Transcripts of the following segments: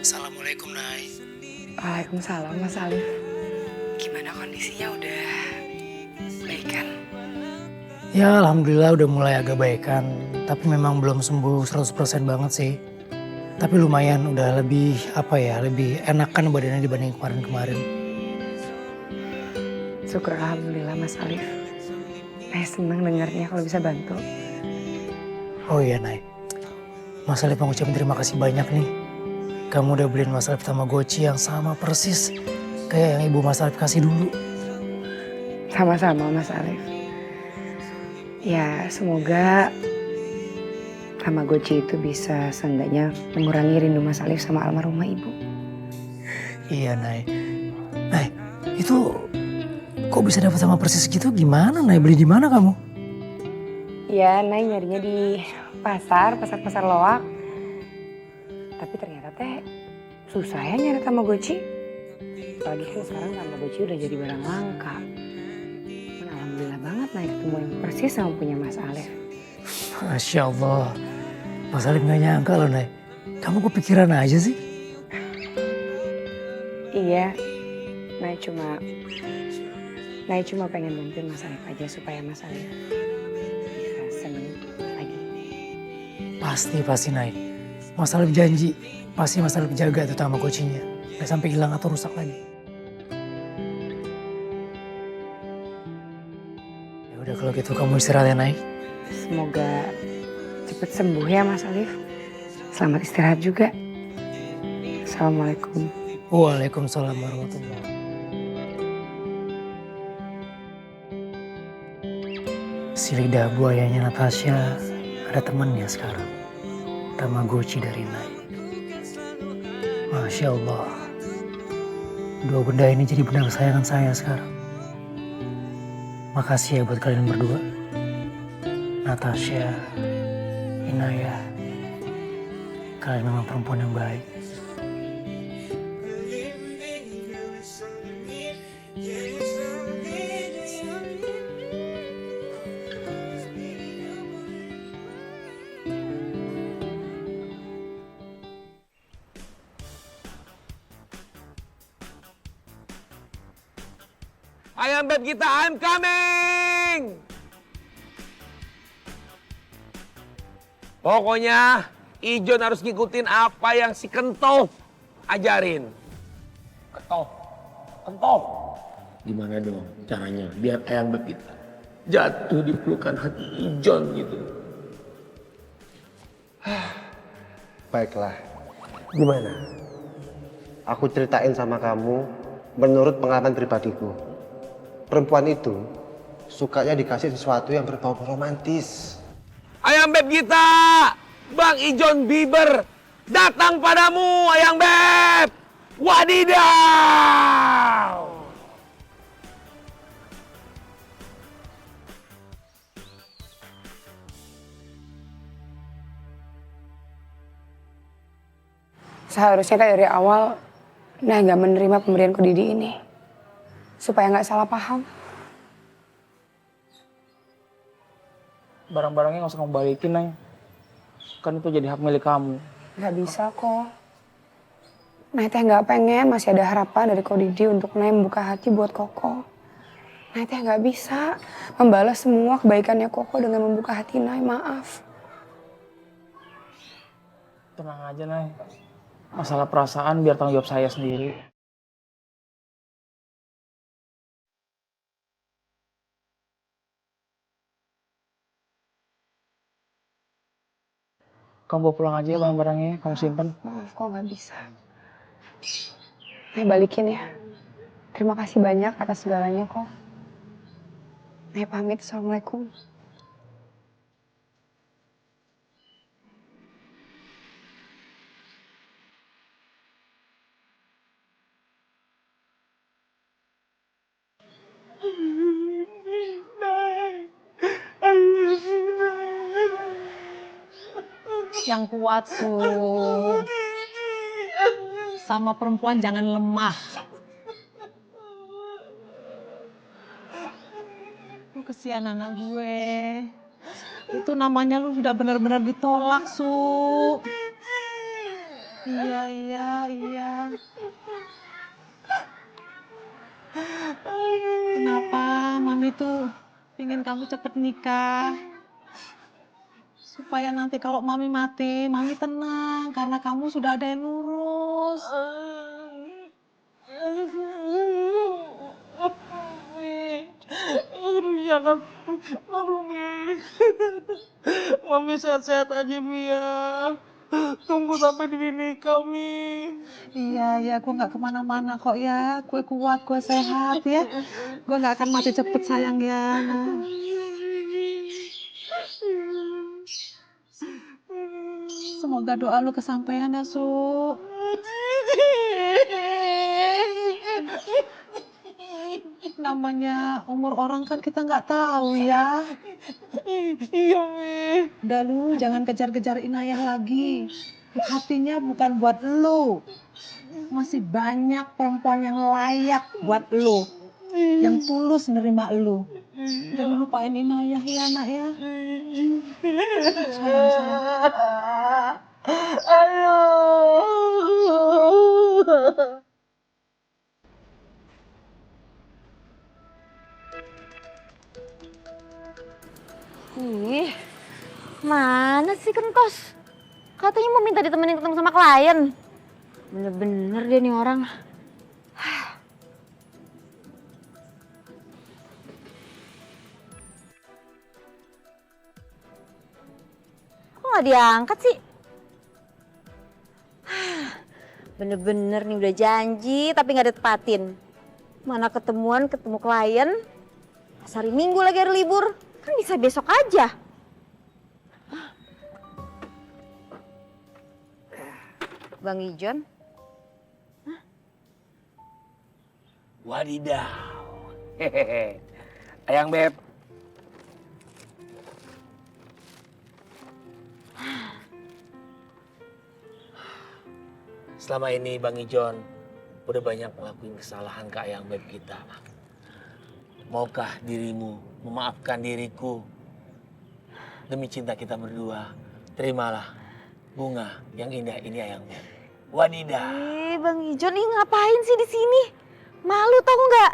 Assalamualaikum, Nay. Waalaikumsalam Mas Alif. Gimana kondisinya, udah baik kan? Ya, alhamdulillah udah mulai agak baikan. Tapi memang belum sembuh 100% banget sih. Tapi lumayan udah lebih lebih enakan badannya dibanding kemarin-kemarin. Syukur alhamdulillah Mas Alif. Seneng dengarnya kalau bisa bantu. Oh iya, Nay. Mas Alif mau ucapin terima kasih banyak nih. Kamu udah beliin Mas Alif Tamagotchi yang sama persis kayak yang ibu Mas Alif kasih dulu. Sama-sama Mas Alif. Ya semoga Tamagotchi itu bisa seenggaknya mengurangi rindu Mas Alif sama almarhumah ibu. Iya, Nay. Nay, itu kok bisa dapat sama persis gitu? Gimana, Nay? Beli di mana kamu? Ya, Nay nyarinya di pasar loak. Tapi ternyata teh susah ya nyari Tamagotchi. Apalagi kan sekarang Tamagotchi udah jadi barang langka. Dan alhamdulillah banget Nay ketemu yang persis sama punya Mas Alif. Masya Allah. Mas Alif gak nyangka loh, Nay. Kamu kepikiran aja sih? Iya, Nay cuma pengen bantuin Mas Alif aja supaya Mas Alif bisa seneng lagi. Pasti, Nay. Mas Alif janji, pasti Mas Alif jaga tuh Tamagotchinya. Gak sampai hilang atau rusak lagi. Ya udah kalau gitu kamu istirahat ya, Nay. Semoga cepet sembuh ya Mas Alif. Selamat istirahat juga. Assalamualaikum. Waalaikumsalam warahmatullahi wabarakatuh. Si lidah buayanya Natasha ada temannya sekarang. Tamagotchi dari Nay. Masya Allah. Dua benda ini jadi benda kesayangan saya sekarang. Makasih ya buat kalian berdua. Natasha, Inaya. Kalian memang perempuan yang baik. Ayam beb kita, I'm coming! Pokoknya Ijon harus ngikutin apa yang si Kento ajarin. Kento. Gimana dong caranya biar ayam beb kita jatuh di pelukan hati Ijon gitu. Baiklah, Gimana? aku ceritain sama kamu menurut pengalaman pribadiku. Perempuan itu sukanya dikasih sesuatu yang berbau romantis. Ayam beb kita, Bang Ijon Bieber datang padamu, ayam beb. Wadidaw! Seharusnya dari awal Nah gak menerima pemberian Ko Didi ini. Supaya gak salah paham. Barang-barangnya gak usah kamu balikin, Neng. Kan itu jadi hak milik kamu. Gak bisa kok. Nah teh gak pengen masih ada harapan dari Ko Didi untuk Nay membuka hati buat Koko. Nah teh gak bisa membalas semua kebaikannya Koko dengan membuka hati Nay, maaf. Tenang aja, Neng. Masalah perasaan biar tanggung jawab saya sendiri. Kamu bawa pulang aja ya barang-barangnya, kamu simpen. Maaf kok gak bisa. Nay balikin ya. Terima kasih banyak atas segalanya kok. Nay pamit, assalamualaikum. Yang kuat tuh. Sama perempuan jangan lemah. Kesian anak gue. Itu namanya lu sudah benar-benar ditolak, Su. Iya, iya, iya. Kenapa Mami tuh ingin kamu cepet nikah? Supaya nanti kalau Mami mati, Mami tenang karena kamu sudah ada yang ngurus. Aduh, jangan. Aduh, Mi. Mami sehat-sehat aja, Mi ya. Tunggu sampai Dini nikah, Mi. Iya, ya, gue nggak kemana-mana kok ya. Gue kuat, gue sehat ya. Gue nggak akan mati cepet sayang ya. Semoga doa lu kesampaian ya, Su. Namanya umur orang kan kita nggak tahu ya. Iya, Mi. Udah lu jangan kejar-kejar Inayah lagi. Hatinya bukan buat lu. Masih banyak perempuan yang layak buat lu. Yang tulus nerima lu. Jangan lupain Inayah ya, Nak ya. Sayang, sayang. Ih, mana sih Kentos? Katanya mau minta ditemenin ketemu sama klien. Bener-bener dia nih orang. Kok nggak diangkat sih? Bener-bener nih udah janji tapi nggak ditepatin. Mana ketemuan ketemu klien, pas hari Minggu lagi hari libur. Kan bisa besok aja. Bang Ijon. Wadidaw. Hehehe. Ayang Beb. Selama ini Bang Ijon udah banyak ngelakuin kesalahan ke Ayang Beb kita. Maukah dirimu memaafkan diriku? Demi cinta kita berdua, terimalah bunga yang indah ini Ayang Beb. Wadidaw. Bang Ijon, ngapain sih di sini? Malu tau nggak?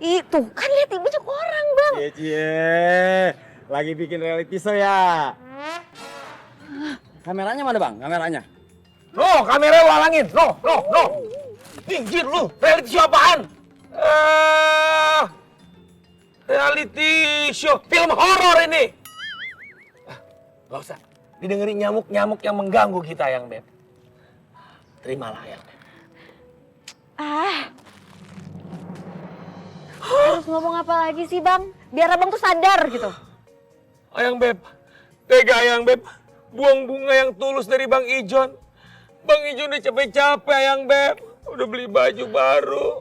Itu kan lihat banyak orang, Bang. Cie, lagi bikin reality show ya. Kameranya mana Bang? Kameranya? No, kamera lu halangin. No. Minggir lu, reality show apaan? Reality show, film horor ini. Gak usah, didengerin nyamuk-nyamuk yang mengganggu kita Ayang Beb. Terimalah Ayang Beb. Harus ngomong apa lagi sih, Bang? Biar abang tuh sadar gitu. Ayang Beb, tega Ayang Beb. Buang bunga yang tulus dari Bang Ijon. Bang Ijon udah capek-capek Ayang Beb. Udah beli baju baru.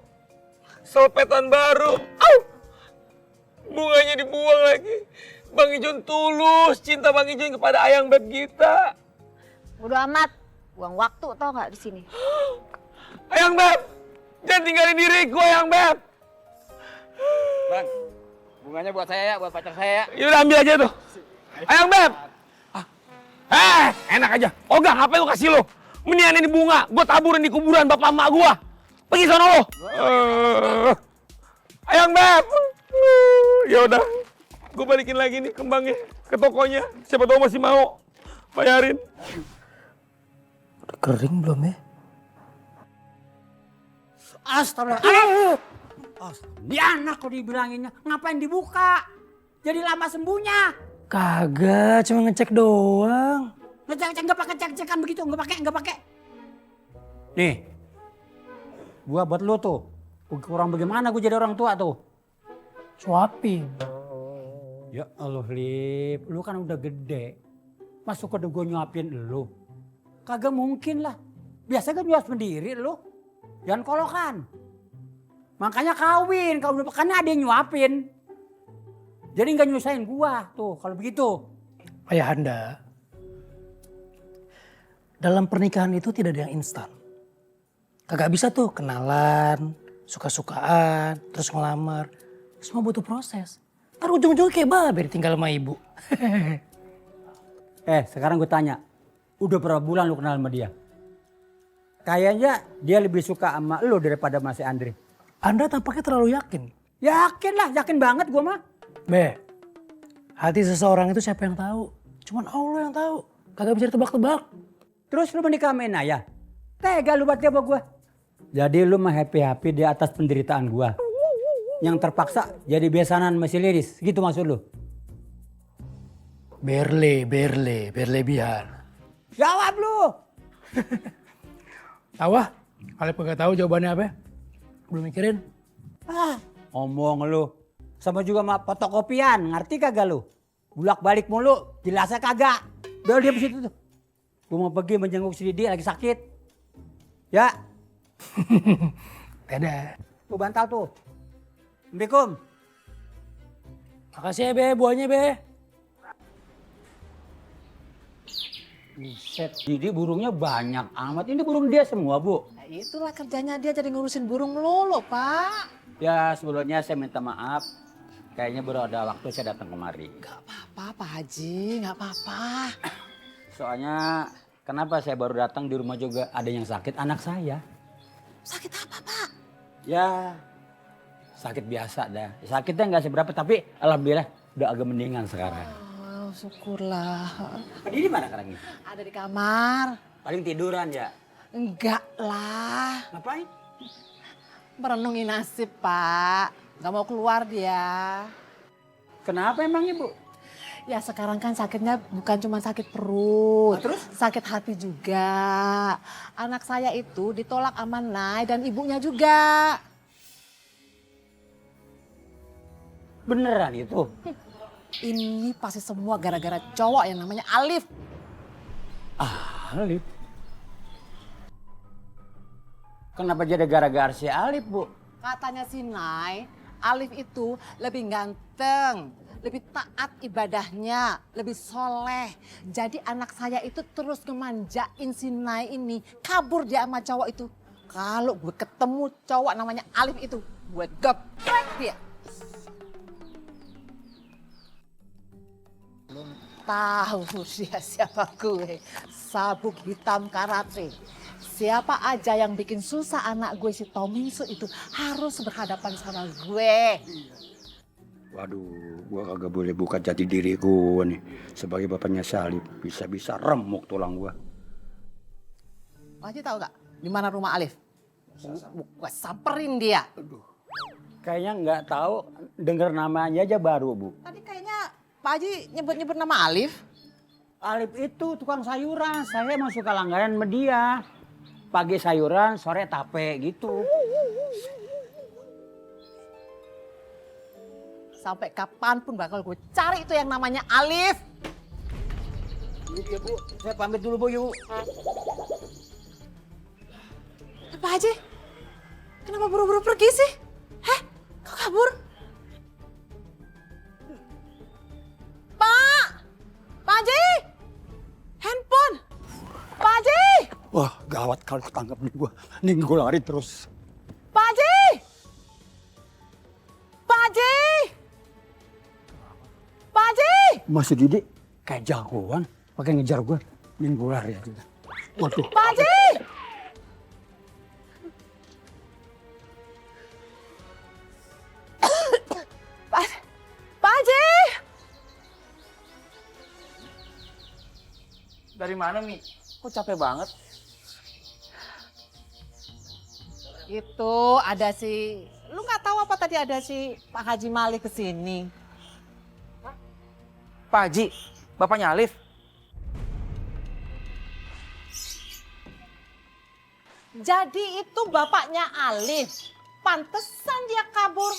Selpetan baru. Au! Bunganya dibuang lagi. Bang Ijon tulus cinta Bang Ijon kepada Ayang Beb kita. Udah amat. Buang waktu tau nggak di sini. Ayang Beb, jangan tinggalin diriku Ayang Beb. Bang, bunganya buat saya ya, buat pacar saya ya. Yaudah ambil aja tuh. Ayang Beb. Enak aja. Ogah, ngapain lu kasih lo? Mendingan ini bunga, gue taburin di kuburan bapak emak gue. Pergi sono lo. Ayang Beb. Ya udah, gue balikin lagi nih kembangnya ke tokonya. Siapa tahu masih mau bayarin. Udah kering belum ya? Astagfirullah. Dia anak kok dibilanginnya, ngapain dibuka? Jadi lama sembuhnya. Kagak, cuma ngecek doang. Ngecek nggak pakai cek-cekan begitu, nggak pakai. Nih, gua buat lu tuh. Kurang bagaimana gua jadi orang tua tuh? Suapin. Ya Allah, Lip, lu kan udah gede. Masuk ke gua nyuapin lu. Kagak mungkin lah. Biasa kan nyuap sendiri lu. Jangan kolokan. Makanya kawin, kalau udah kan ada yang nyuapin. Jadi nggak nyusahin gua tuh kalau begitu. Ayahanda, dalam pernikahan itu tidak ada yang instan. Kagak bisa tuh kenalan, suka-sukaan, terus ngelamar. Semua butuh proses. Ntar ujung-ujungnya kayak babe tinggal sama ibu. Sekarang gue tanya. Udah berapa bulan lu kenal sama dia? Kayaknya dia lebih suka sama lu daripada sama si Andre. Anda tampaknya terlalu yakin. Yakin lah, yakin banget gue mah. Be, hati seseorang itu siapa yang tahu? Cuman Allah yang tahu. Kagak bisa ditebak-tebak. Terus lu menikah sama Inaya? Tega lu berarti sama gue. Jadi lu mah happy-happy di atas penderitaan gue. Yang terpaksa jadi besanan sama si Liris. Gitu maksud lu? Berlebihan. Jawab lu! Tahu ah? Kalian kagak tahu jawabannya apa? Belum mikirin? Omong lu. Sama juga sama fotokopian. Ngerti kagak lu? Bulak-balik mulu. Jelasnya kagak. Udah dia situ tuh. Gue mau pergi menjenguk si Didi lagi sakit. Ya. Dadah. Tuh bantal tuh. Assalamualaikum. Makasih ya Be, buahnya Be. Buset, Didi burungnya banyak amat. Ini burung dia semua, Bu. Nah, itulah kerjanya dia jadi ngurusin burung melulu, Pak. Ya sebelumnya saya minta maaf. Kayaknya baru ada waktu saya datang kemari. Gak apa-apa, Pak Haji, gak apa-apa. Soalnya kenapa saya baru datang di rumah juga ada yang sakit anak saya. Sakit apa, Pak? Ya sakit biasa dah. Sakitnya nggak seberapa tapi alhamdulillah udah agak mendingan sekarang. Oh, syukurlah. Pak Didi mana sekarang ini? Ada di kamar. Paling tiduran ya. Enggak lah. Ngapain? Merenungi nasib, Pak. Gak mau keluar dia. Kenapa emangnya, Bu? Ya sekarang kan sakitnya bukan cuma sakit perut. Terus? Sakit hati juga. Anak saya itu ditolak sama Nay dan ibunya juga. Beneran itu? Ini pasti semua gara-gara cowok yang namanya Alif. Alif? Kenapa jadi gara-gara si Alif, Bu? Katanya si Nay, Alif itu lebih ganteng, lebih taat ibadahnya, lebih soleh. Jadi anak saya itu terus ngemanjain si Nay ini, kabur dia sama cowok itu. Kalau gue ketemu cowok namanya Alif itu, gue geprek dia. Belum tahu dia siapa gue, sabuk hitam karate. Siapa aja yang bikin susah anak gue si Tomisu itu harus berhadapan sama gue. Waduh, gua kagak boleh buka jati diri gua nih. Sebagai bapaknya Salib, bisa-bisa remuk tulang gua. Pak Haji tahu gak di mana rumah Alif? Gue samperin dia. Kayaknya nggak tahu, dengar namanya aja baru, Bu. Tadi kayaknya Pak Haji nyebut-nyebut nama Alif. Alif itu tukang sayuran, saya emang suka langganan sama dia. Pagi sayuran, sore tape gitu. Sampai kapanpun bakal gue cari itu yang namanya Alif. Ya, Bu, saya pamit dulu, Bu, yuk. Pak Haji, kenapa buru-buru pergi sih? Heh, kok kabur? Pak Haji, handphone. Pak Haji, Wah, gawat kalau ketangkep nih gua. Nih gua lari terus. Pak Haji, Pak Haji, Pak Haji. Masih Didi kayak jagoan pakai ngejar gua. Nih gua lari aja. Waduh. Pak Haji. Pak Haji. Dari mana, Mi? Kok capek banget? Itu ada si, lu nggak tahu apa tadi ada si Pak Haji Malik kesini. Pak Haji, bapaknya Alif. Jadi itu bapaknya Alif. Pantesan dia kabur.